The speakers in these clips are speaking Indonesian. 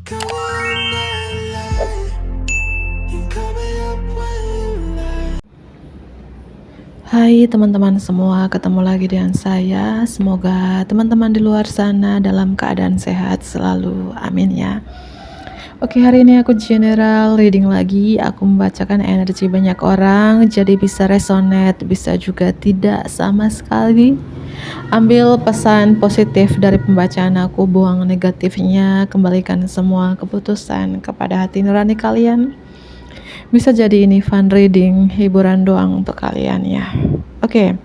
Hai teman-teman semua, ketemu lagi dengan saya. Semoga teman-teman di luar sana dalam keadaan sehat selalu, amin ya. Oke, hari ini aku general reading lagi. Aku membacakan energi banyak orang, jadi bisa resonate, bisa juga tidak sama sekali. Ambil pesan positif dari pembacaan aku, buang negatifnya, kembalikan semua keputusan kepada hati nurani kalian. Bisa jadi ini fun reading, hiburan doang untuk kalian ya. Oke,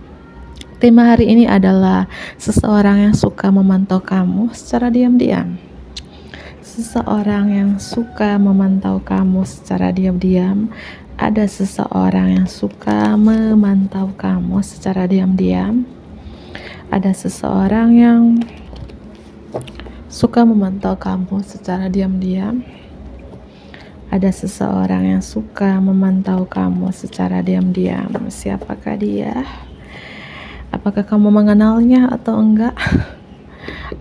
tema hari ini adalah seseorang yang suka memantau kamu secara diam-diam. Seseorang yang suka memantau kamu secara diam-diam. Ada seseorang yang suka memantau kamu secara diam-diam. Ada seseorang yang suka memantau kamu secara diam-diam. Ada seseorang yang suka memantau kamu secara diam-diam. Siapakah dia? Apakah kamu mengenalnya atau enggak?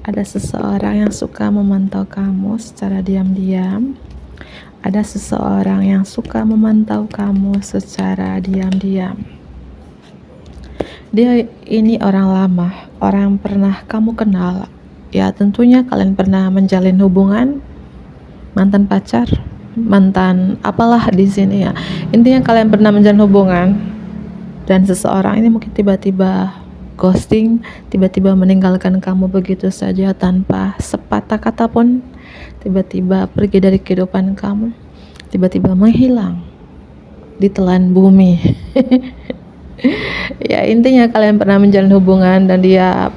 Ada seseorang yang suka memantau kamu secara diam-diam. Ada seseorang yang suka memantau kamu secara diam-diam. Dia ini orang lama, orang yang pernah kamu kenal. Ya, tentunya kalian pernah menjalin hubungan, mantan pacar, mantan apalah di sini ya. Intinya kalian pernah menjalin hubungan dan seseorang ini mungkin tiba-tiba ghosting, tiba-tiba meninggalkan kamu begitu saja tanpa sepatah kata pun, tiba-tiba pergi dari kehidupan kamu, tiba-tiba menghilang, ditelan bumi. Ya, intinya kalian pernah menjalin hubungan dan dia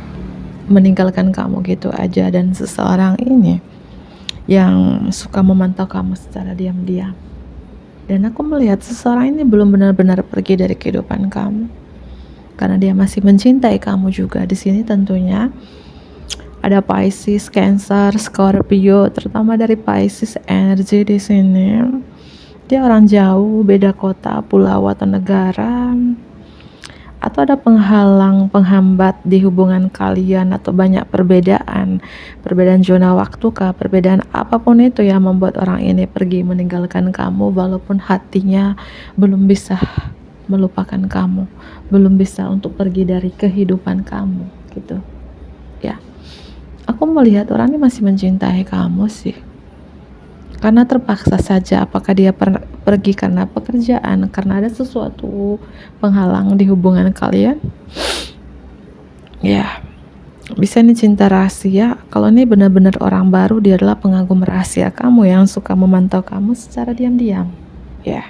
meninggalkan kamu gitu aja, dan seseorang ini yang suka memantau kamu secara diam-diam. Dan aku melihat seseorang ini belum benar-benar pergi dari kehidupan kamu, karena dia masih mencintai kamu juga. Di sini tentunya ada Pisces, Cancer, Scorpio, terutama dari Pisces energi di sini. Dia orang jauh, beda kota, pulau atau negara, atau ada penghalang, penghambat di hubungan kalian, atau banyak perbedaan zona waktu kah, perbedaan apapun itu yang membuat orang ini pergi meninggalkan kamu, walaupun hatinya belum bisa melupakan kamu, belum bisa untuk pergi dari kehidupan kamu gitu ya. Aku melihat orang ini masih mencintai kamu sih, karena terpaksa saja. Apakah dia pergi karena pekerjaan, karena ada sesuatu penghalang di hubungan kalian ya. Bisa nih cinta rahasia. Kalau ini benar-benar orang baru, dia adalah pengagum rahasia kamu yang suka memantau kamu secara diam-diam ya.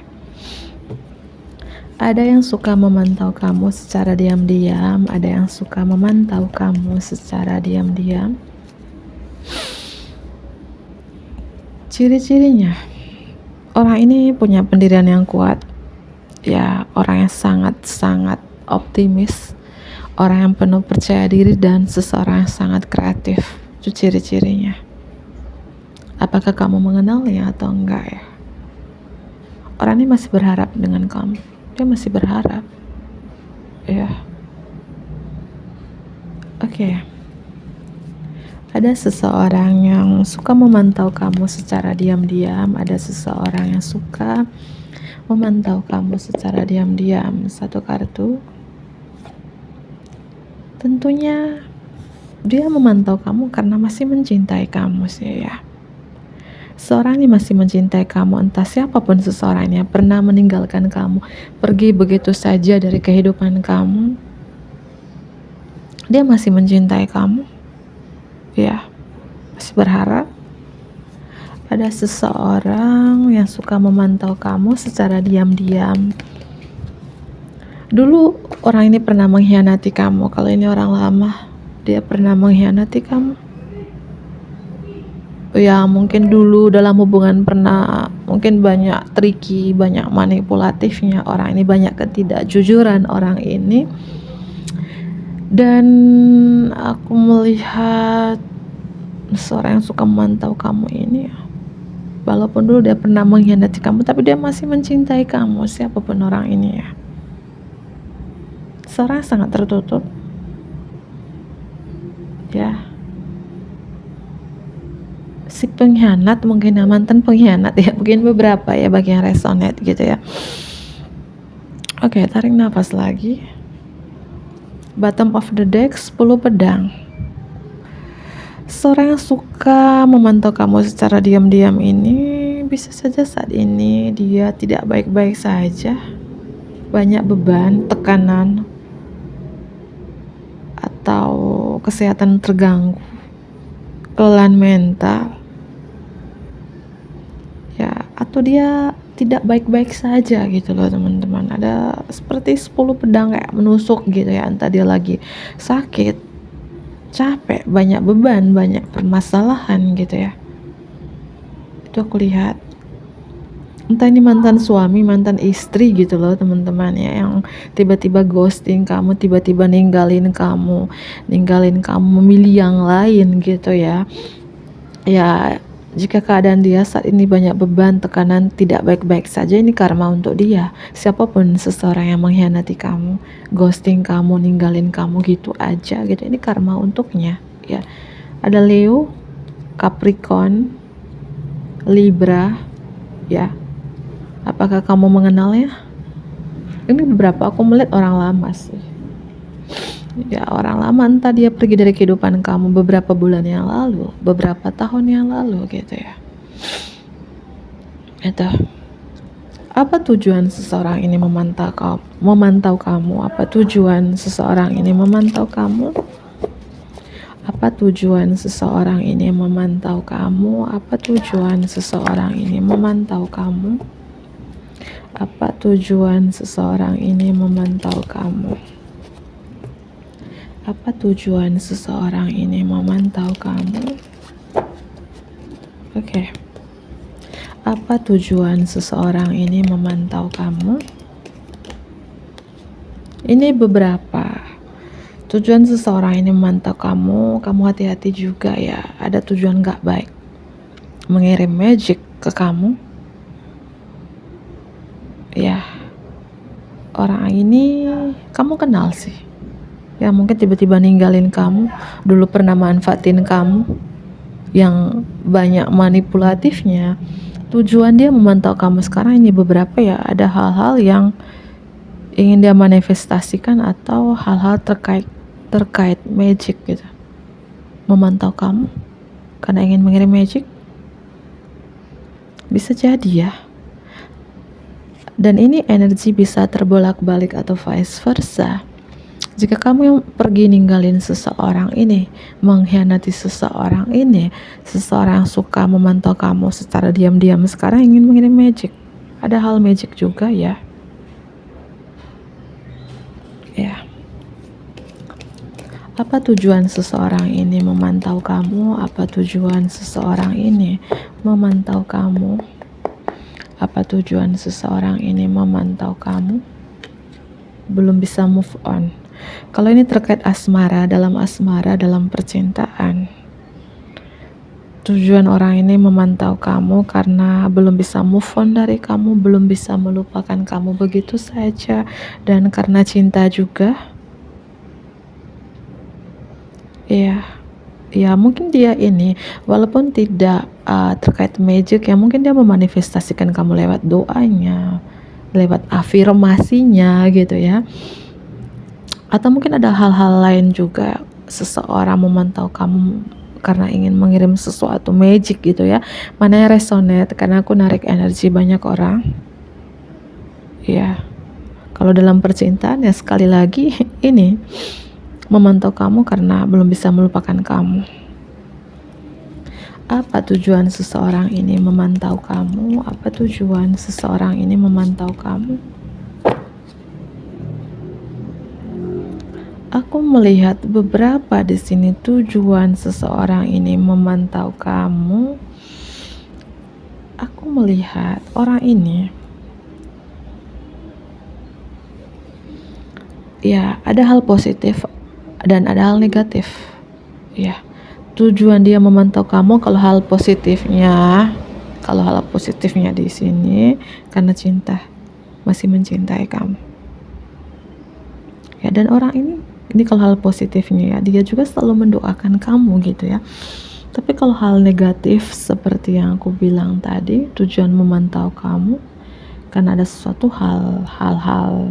Ada yang suka memantau kamu secara diam-diam, ada yang suka memantau kamu secara diam-diam. Ciri-cirinya, orang ini punya pendirian yang kuat ya, orang yang sangat-sangat optimis, orang yang penuh percaya diri, dan seseorang yang sangat kreatif. Itu ciri-cirinya. Apakah kamu mengenalnya atau enggak ya? Orang ini masih berharap dengan kamu, dia masih berharap ya. Oke. Ada seseorang yang suka memantau kamu secara diam-diam. Ada seseorang yang suka memantau kamu secara diam-diam. Satu kartu. Tentunya dia memantau kamu karena masih mencintai kamu sih ya. Seorang ini masih mencintai kamu, entah siapapun seseorang yang pernah meninggalkan kamu, pergi begitu saja dari kehidupan kamu. Dia masih mencintai kamu ya, masih berharap. Ada seseorang yang suka memantau kamu secara diam-diam. Dulu orang ini pernah mengkhianati kamu. Kalau ini orang lama, dia pernah mengkhianati kamu ya. Mungkin dulu dalam hubungan pernah, mungkin banyak tricky, banyak manipulatifnya orang ini, banyak ketidakjujuran orang ini. Dan aku melihat seorang yang suka memantau kamu ini ya, walaupun dulu dia pernah mengkhianati kamu, tapi dia masih mencintai kamu, siapapun orang ini ya. Seorang yang sangat tertutup ya, pengkhianat, mungkin mantan pengkhianat ya, mungkin beberapa ya bagi yang resonate gitu ya. Oke, tarik nafas lagi. Bottom of the deck, 10 pedang. Seorang yang suka memantau kamu secara diam-diam ini bisa saja saat ini dia tidak baik-baik saja, banyak beban, tekanan, atau kesehatan terganggu, kelelahan mental ya, atau dia tidak baik-baik saja gitu loh teman-teman. Ada seperti 10 pedang kayak menusuk gitu ya, entah dia lagi sakit, capek, banyak beban, banyak permasalahan gitu ya. Itu aku lihat. Entah ini mantan suami, mantan istri gitu loh teman-teman ya, yang tiba-tiba ghosting kamu, tiba-tiba ninggalin kamu, memilih yang lain gitu ya. Ya, jika keadaan dia saat ini banyak beban, tekanan, tidak baik-baik saja, ini karma untuk dia. Siapapun seseorang yang mengkhianati kamu, ghosting kamu, ninggalin kamu gitu aja gitu, ini karma untuknya ya. Ada Leo, Capricorn, Libra ya. Apakah kamu mengenalnya? Ini beberapa aku melihat orang lama sih ya, orang lama, entah dia pergi dari kehidupan kamu beberapa bulan yang lalu, beberapa tahun yang lalu gitu ya. Itu apa tujuan seseorang ini memantau kamu? Apa tujuan seseorang ini memantau kamu? Apa tujuan seseorang ini memantau kamu? Apa tujuan seseorang ini memantau kamu? Apa tujuan seseorang ini memantau kamu? Apa tujuan seseorang ini memantau kamu? Oke. Apa tujuan seseorang ini memantau kamu? Ini beberapa. Tujuan seseorang ini memantau kamu hati-hati juga ya. Ada tujuan gak baik. Mengirim magic ke kamu. Ya. Orang ini kamu kenal sih. Ya mungkin tiba-tiba ninggalin kamu, dulu pernah manfaatin kamu, yang banyak manipulatifnya. Tujuan dia memantau kamu sekarang ini beberapa ya, ada hal-hal yang ingin dia manifestasikan atau hal-hal terkait magic gitu. Memantau kamu karena ingin mengirim magic. Bisa jadi ya. Dan ini energi bisa terbolak-balik atau vice versa. Jika kamu yang pergi ninggalin seseorang ini, mengkhianati seseorang ini, seseorang yang suka memantau kamu secara diam-diam sekarang ingin mengirim magic. Ada hal magic juga ya. Ya. Apa tujuan seseorang ini memantau kamu? Apa tujuan seseorang ini memantau kamu? Apa tujuan seseorang ini memantau kamu? Belum bisa move on. Kalau ini terkait asmara, dalam percintaan, tujuan orang ini memantau kamu karena belum bisa move on dari kamu, belum bisa melupakan kamu begitu saja, dan karena cinta juga. Ya mungkin dia ini walaupun tidak terkait magic ya, mungkin dia memanifestasikan kamu lewat doanya, lewat afirmasinya gitu ya. Atau mungkin ada hal-hal lain juga, seseorang memantau kamu karena ingin mengirim sesuatu magic gitu ya. Mana yang resonate, karena aku narik energi banyak orang ya. Kalau dalam percintaan ya sekali lagi ini memantau kamu karena belum bisa melupakan kamu. Apa tujuan seseorang ini memantau kamu? Apa tujuan seseorang ini memantau kamu? Aku melihat beberapa di sini tujuan seseorang ini memantau kamu. Aku melihat orang ini ya, ada hal positif dan ada hal negatif. Ya, tujuan dia memantau kamu kalau hal positifnya di sini karena cinta, masih mencintai kamu. Ya, dan orang ini kalau hal positifnya ya, dia juga selalu mendoakan kamu gitu ya. Tapi kalau hal negatif seperti yang aku bilang tadi, tujuan memantau kamu karena ada sesuatu hal-hal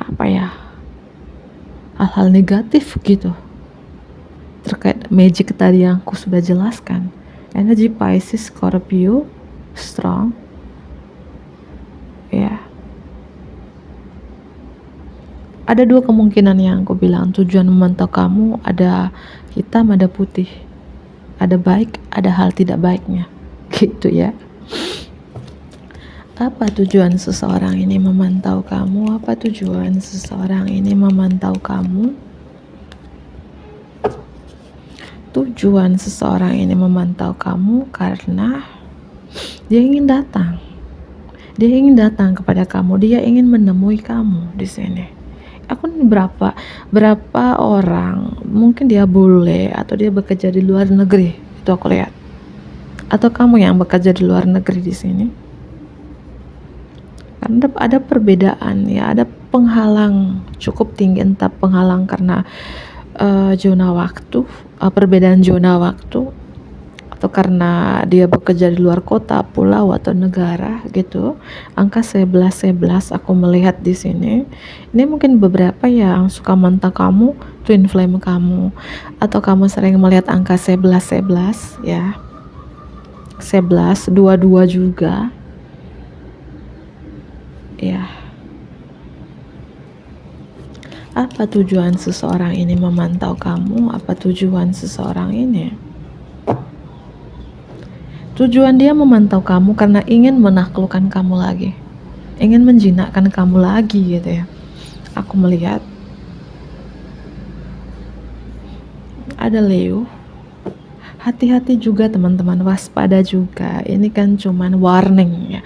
apa ya, hal-hal negatif gitu terkait magic tadi yang aku sudah jelaskan. Energi Pisces Scorpio strong ya. Ada dua kemungkinan yang aku bilang tujuan memantau kamu, ada hitam ada putih, ada baik ada hal tidak baiknya gitu ya. Apa tujuan seseorang ini memantau kamu? Apa tujuan seseorang ini memantau kamu? Tujuan seseorang ini memantau kamu karena dia ingin datang. Dia ingin datang kepada kamu. Dia ingin menemui kamu di sini. Aku nih berapa orang, mungkin dia bule atau dia bekerja di luar negeri, itu aku lihat. Atau kamu yang bekerja di luar negeri di sini. Karena ada perbedaan ya, ada penghalang cukup tinggi, entah penghalang karena zona waktu, perbedaan zona waktu, atau karena dia bekerja di luar kota, pulau atau negara gitu. Angka 11 aku melihat di sini. Ini mungkin beberapa yang suka mantau kamu, twin flame kamu, atau kamu sering melihat angka 11 ya. 11, 22 juga. Ya. Apa tujuan seseorang ini memantau kamu? Apa tujuan seseorang ini? Tujuan dia memantau kamu karena ingin menaklukkan kamu lagi, ingin menjinakkan kamu lagi gitu ya. Aku melihat ada Leo. Hati-hati juga teman-teman, waspada juga. Ini kan cuman warning ya,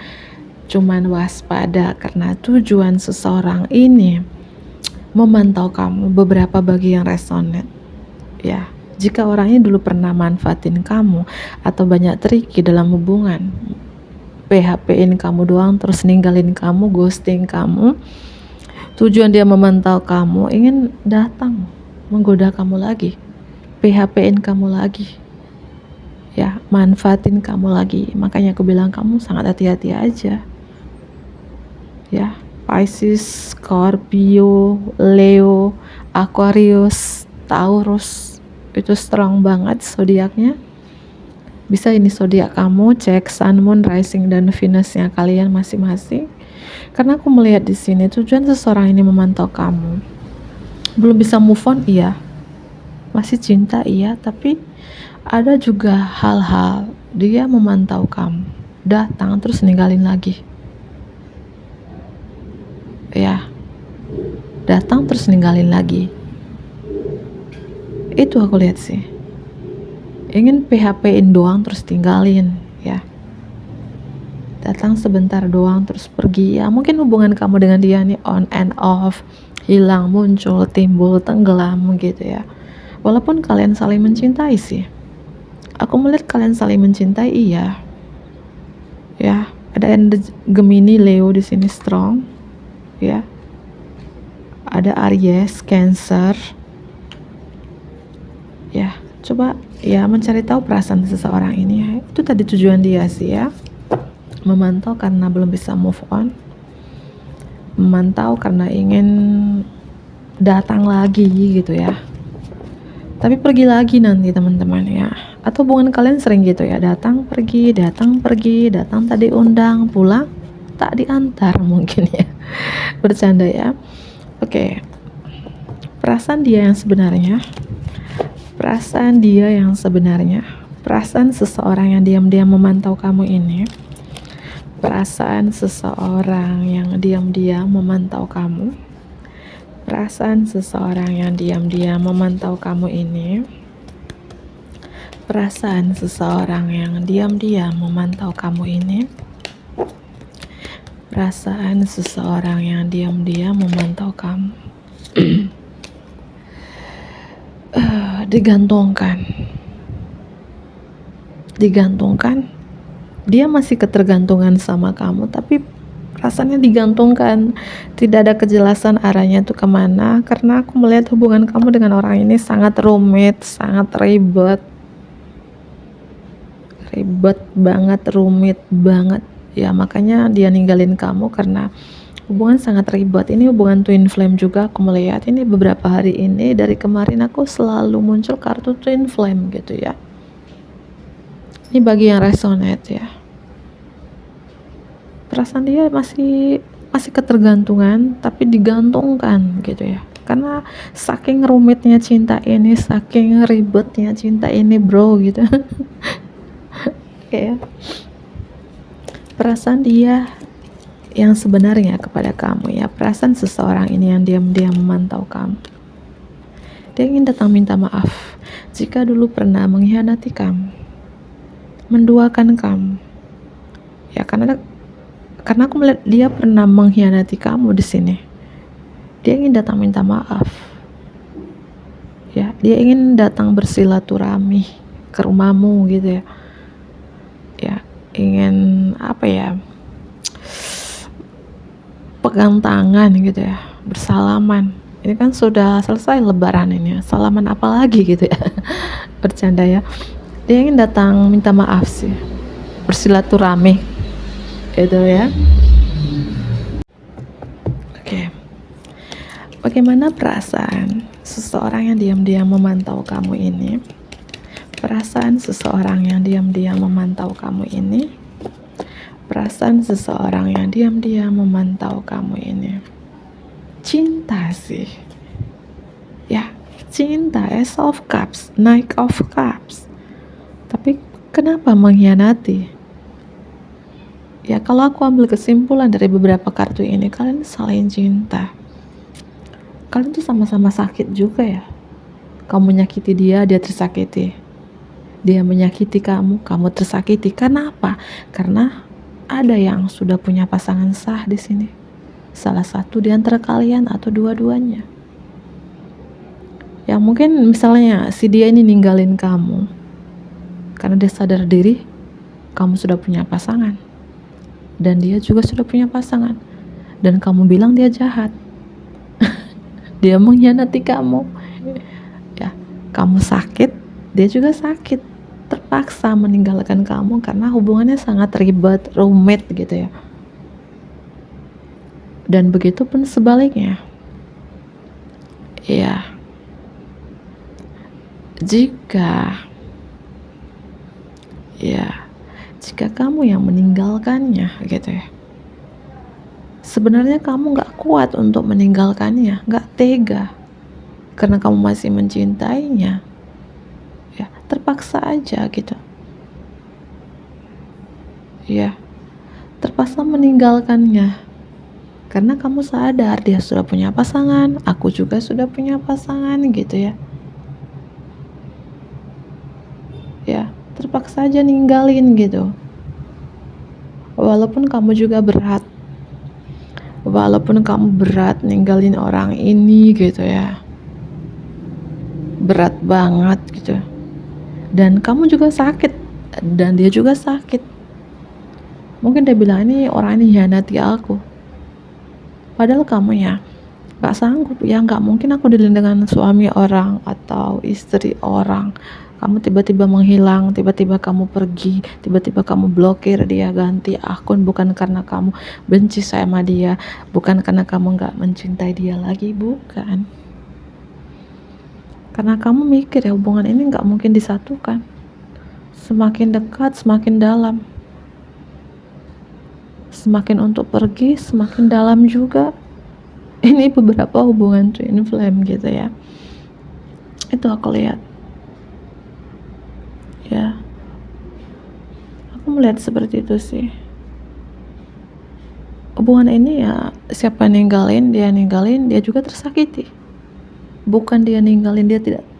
cuman waspada karena tujuan seseorang ini memantau kamu. Beberapa bagi yang resonate ya, jika orang ini dulu pernah manfaatin kamu atau banyak triki dalam hubungan, PHP-in kamu doang terus ninggalin kamu, ghosting kamu, tujuan dia memantau kamu, ingin datang menggoda kamu lagi, PHP-in kamu lagi ya, manfaatin kamu lagi. Makanya aku bilang kamu sangat hati-hati aja ya. Pisces, Scorpio, Leo, Aquarius, Taurus itu strong banget zodiaknya. Bisa ini zodiak kamu, cek Sun, Moon, Rising dan Venusnya kalian masing-masing. Karena aku melihat di sini tujuan seseorang ini memantau kamu. Belum bisa move on, iya. Masih cinta, iya. Tapi ada juga hal-hal dia memantau kamu, datang terus ninggalin lagi. Ya, datang terus ninggalin lagi. Itu aku lihat sih. Ingin PHP-in doang terus tinggalin ya. Datang sebentar doang terus pergi ya. Mungkin hubungan kamu dengan dia nih on and off, hilang, muncul, timbul, tenggelam gitu ya. Walaupun kalian saling mencintai sih. Aku melihat kalian saling mencintai, iya. Ya, ada Gemini, Leo di sini strong. Ya. Ada Aries, Cancer. Ya, coba ya mencari tahu perasaan seseorang ini. Itu tadi tujuan dia sih ya. Memantau karena belum bisa move on. Memantau karena ingin datang lagi gitu ya. Tapi pergi lagi nanti teman-teman ya. Atau hubungan kalian sering gitu ya, datang pergi, datang tadi undang, pulang tak diantar mungkin ya. Bercanda ya. Oke. Perasaan dia yang sebenarnya. Perasaan seseorang yang diam-diam memantau kamu ini. Perasaan seseorang yang diam-diam memantau kamu. Perasaan seseorang yang diam-diam memantau kamu ini. Perasaan seseorang yang diam-diam memantau kamu ini. Perasaan seseorang yang diam-diam memantau kamu. Digantungkan. Dia masih ketergantungan sama kamu, tapi rasanya digantungkan, tidak ada kejelasan arahnya tuh kemana. Karena aku melihat hubungan kamu dengan orang ini sangat rumit, sangat ribet ribet banget, rumit banget. Ya makanya dia ninggalin kamu karena hubungan sangat ribet. Ini hubungan twin flame juga aku melihat. Ini beberapa hari ini dari kemarin aku selalu muncul kartu twin flame gitu ya. Ini bagi yang resonate ya. Perasaan dia masih ketergantungan, tapi digantungkan gitu ya. Karena saking rumitnya cinta ini, saking ribetnya cinta ini bro gitu. Ya. Perasaan dia yang sebenarnya kepada kamu ya, perasaan seseorang ini yang diam-diam memantau kamu. Dia ingin datang minta maaf jika dulu pernah mengkhianati kamu, menduakan kamu. Ya karena aku melihat dia pernah mengkhianati kamu di sini. Dia ingin datang minta maaf. Ya, dia ingin datang bersilaturahmi ke rumahmu gitu ya. Ya, ingin apa ya? Pegang tangan gitu ya, bersalaman. Ini kan sudah selesai lebaran ini ya. Salaman apa lagi gitu ya. Bercanda ya. Dia ingin datang minta maaf sih. Bersilaturahmi. Gitu ya. Oke. Bagaimana perasaan seseorang yang diam-diam memantau kamu ini? Perasaan seseorang yang diam-diam memantau kamu ini? Perasaan seseorang yang diam-diam memantau kamu ini? Cinta sih. Ya, cinta. Ace of Cups, Knight of Cups. Tapi kenapa mengkhianati? Ya, kalau aku ambil kesimpulan dari beberapa kartu ini, kalian saling cinta. Kalian tuh sama-sama sakit juga ya. Kamu menyakiti dia, dia tersakiti. Dia menyakiti kamu, kamu tersakiti. Kenapa? Karena ada yang sudah punya pasangan sah di sini. Salah satu di antara kalian atau dua-duanya. Ya mungkin misalnya si dia ini ninggalin kamu karena dia sadar diri kamu sudah punya pasangan. Dan dia juga sudah punya pasangan. Dan kamu bilang dia jahat. Dia mengkhianati kamu ya, kamu sakit, dia juga sakit, terpaksa meninggalkan kamu karena hubungannya sangat ribet, rumit gitu ya. Dan begitu pun sebaliknya ya, jika kamu yang meninggalkannya gitu ya, sebenarnya kamu gak kuat untuk meninggalkannya, gak tega karena kamu masih mencintainya ya, terpaksa aja gitu ya, terpaksa meninggalkannya karena kamu sadar dia sudah punya pasangan, aku juga sudah punya pasangan gitu ya. Ya, terpaksa aja ninggalin gitu. Walaupun kamu juga berat, walaupun kamu berat ninggalin orang ini gitu ya, berat banget gitu, dan kamu juga sakit dan dia juga sakit. Mungkin dia bilang ini orang ini hianati aku, padahal kamu ya gak sanggup ya, gak mungkin aku dealing dengan suami orang atau istri orang. Kamu tiba-tiba menghilang, tiba-tiba kamu pergi, tiba-tiba kamu blokir dia, ganti akun, bukan karena kamu benci sama dia, bukan karena kamu gak mencintai dia lagi, bukan. Karena kamu mikir ya hubungan ini gak mungkin disatukan. Semakin dekat, semakin dalam. Semakin untuk pergi, semakin dalam juga. Ini beberapa hubungan twin flame gitu ya. Itu aku lihat. Ya, aku melihat seperti itu sih. Hubungan ini ya, siapa ninggalin, dia juga tersakiti. Bukan dia ninggalin,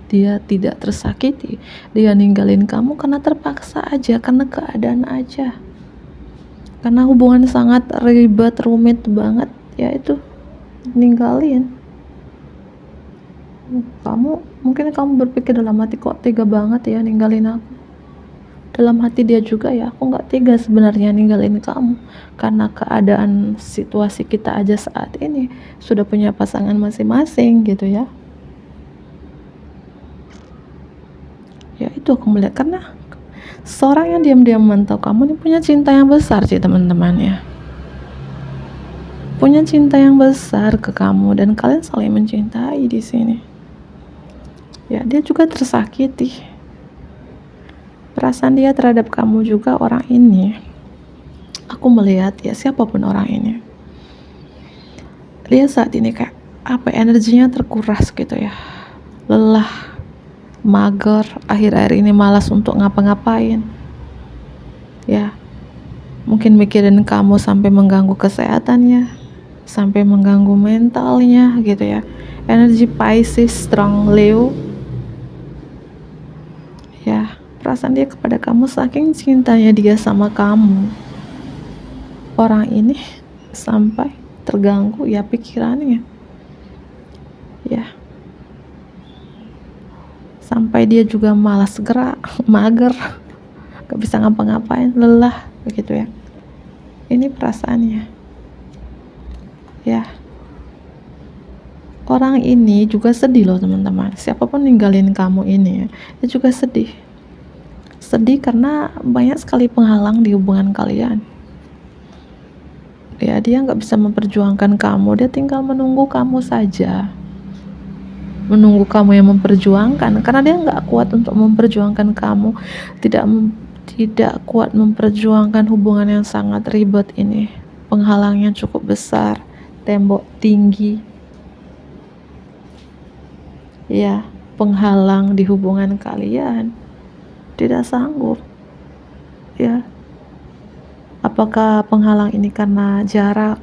dia tidak tersakiti. Dia ninggalin kamu karena terpaksa aja, karena keadaan aja. Karena hubungan sangat ribet, rumit banget, ya itu ninggalin. Mungkin kamu berpikir dalam hati, kok tega banget ya ninggalin aku. Dalam hati dia juga ya, aku gak tega sebenarnya ninggalin kamu karena keadaan situasi kita aja saat ini sudah punya pasangan masing-masing gitu ya. Ya itu aku melihat, karena Seorang yang diam-diam memantau kamu ini punya cinta yang besar sih teman-teman ya. Punya cinta yang besar ke kamu dan kalian saling mencintai di sini. Ya, dia juga tersakiti. Perasaan dia terhadap kamu juga orang ini. Aku melihat ya, siapapun orang ini, dia saat ini kayak apa, energinya terkuras gitu ya, lelah, mager, akhir-akhir ini malas untuk ngapa-ngapain ya. Mungkin mikirin kamu sampai mengganggu kesehatannya, sampai mengganggu mentalnya gitu ya. Energi Pisces, strong Leo ya. Perasaan dia kepada kamu, saking cintanya dia sama kamu, orang ini sampai terganggu ya pikirannya ya, sampai dia juga malas gerak, mager, gak bisa ngapa-ngapain, lelah begitu ya. Ini perasaannya ya. Orang ini juga sedih loh teman-teman. Siapapun ninggalin kamu ini ya, dia juga sedih karena banyak sekali penghalang di hubungan kalian ya. Dia gak bisa memperjuangkan kamu, dia tinggal menunggu kamu saja, menunggu kamu yang memperjuangkan, karena dia nggak kuat untuk memperjuangkan kamu, tidak kuat memperjuangkan hubungan yang sangat ribet ini. Penghalangnya cukup besar, tembok tinggi ya, penghalang di hubungan kalian, tidak sanggup ya. Apakah penghalang ini karena jarak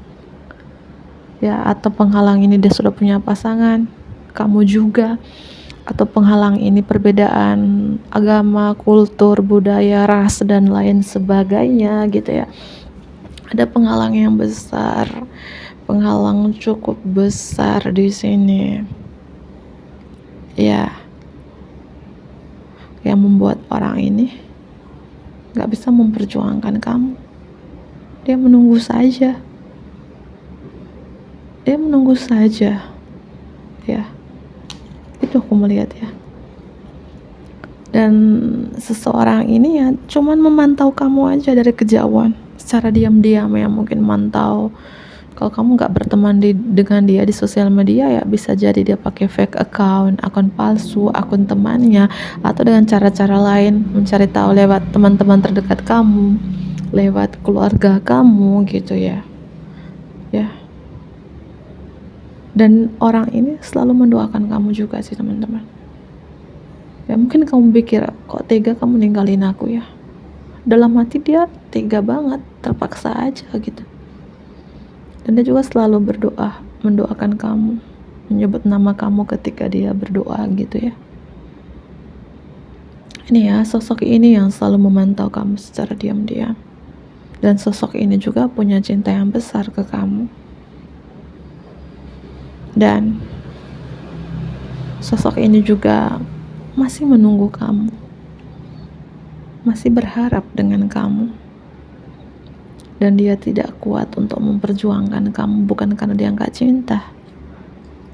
ya, atau penghalang ini dia sudah punya pasangan, kamu juga, atau penghalang ini perbedaan agama, kultur, budaya, ras dan lain sebagainya gitu ya. Ada penghalang yang besar, penghalang cukup besar di sini ya, yang membuat orang ini gak bisa memperjuangkan kamu. Dia menunggu saja ya. Itu aku melihat ya. Dan seseorang ini ya cuman memantau kamu aja dari kejauhan, secara diam-diam ya. Mungkin mantau, kalau kamu gak berteman dengan dia di sosial media ya, bisa jadi dia pakai fake account, akun palsu, akun temannya, atau dengan cara-cara lain mencari tahu lewat teman-teman terdekat kamu, lewat keluarga kamu gitu ya. Dan orang ini selalu mendoakan kamu juga sih teman-teman ya. Mungkin kamu pikir, kok tega kamu ninggalin aku ya. Dalam hati dia tega banget, terpaksa aja gitu. Dan dia juga selalu berdoa, mendoakan kamu, menyebut nama kamu ketika dia berdoa gitu ya. Ini ya, sosok ini yang selalu memantau kamu secara diam-diam. Dan sosok ini juga punya cinta yang besar ke kamu. Dan sosok ini juga masih menunggu kamu, masih berharap dengan kamu. Dan dia tidak kuat untuk memperjuangkan kamu, bukan karena dia gak cinta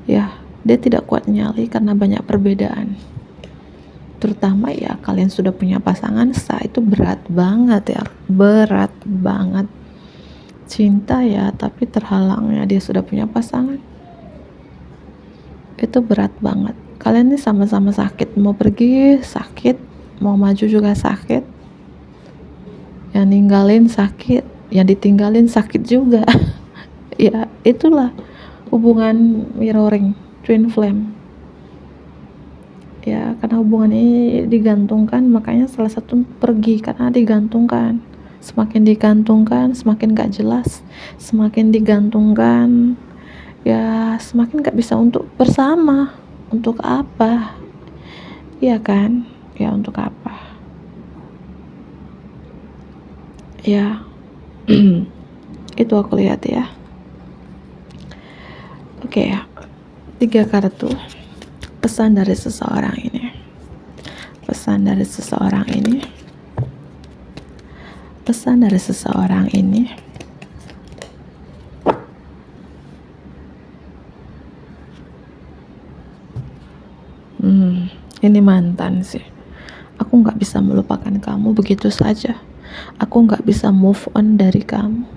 ya. Dia tidak kuat nyali karena banyak perbedaan. Terutama ya, kalian sudah punya pasangan sah, itu berat banget ya, berat banget. Cinta ya, tapi terhalangnya dia sudah punya pasangan, itu berat banget. Kalian ini sama-sama sakit, mau pergi sakit, mau maju juga sakit, yang ninggalin sakit, yang ditinggalin sakit juga ya. Itulah hubungan mirroring, twin flame ya. Karena hubungan ini digantungkan, makanya salah satu pergi karena digantungkan. Semakin digantungkan, semakin gak jelas. Semakin digantungkan ya, semakin gak bisa untuk bersama. Untuk apa? Iya kan? Ya untuk apa? Ya itu aku lihat ya. Oke ya, 3 kartu pesan dari seseorang ini. Pesan dari seseorang ini. Pesan dari seseorang ini. Ini mantan sih. Aku Aku nggak bisa melupakan kamu begitu saja. Aku nggak bisa move on dari kamu.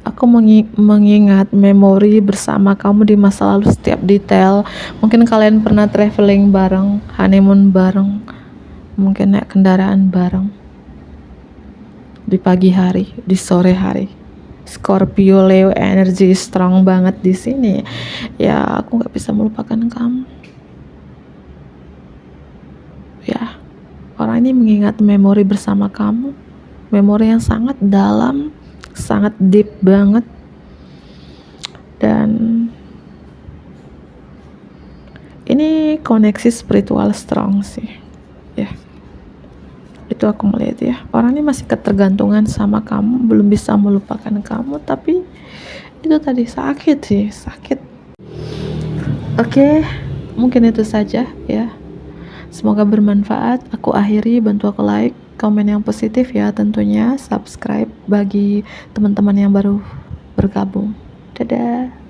Aku mengingat memori bersama kamu di masa lalu, setiap detail. Mungkin kalian pernah traveling bareng, honeymoon bareng, mungkin naik kendaraan bareng di pagi hari, di sore hari. Scorpio Leo energy strong banget di sini. Ya, aku nggak bisa melupakan kamu. Ya, orang ini mengingat memori bersama kamu, memori yang sangat dalam, sangat deep banget. Dan ini koneksi spiritual strong sih, ya. Itu aku melihat ya, orang ini masih ketergantungan sama kamu, belum bisa melupakan kamu, tapi itu tadi sakit sih, sakit. Oke, mungkin itu saja ya. Semoga bermanfaat. Aku akhiri, bantu aku like, komen yang positif ya tentunya, subscribe bagi teman-teman yang baru bergabung. Dadah.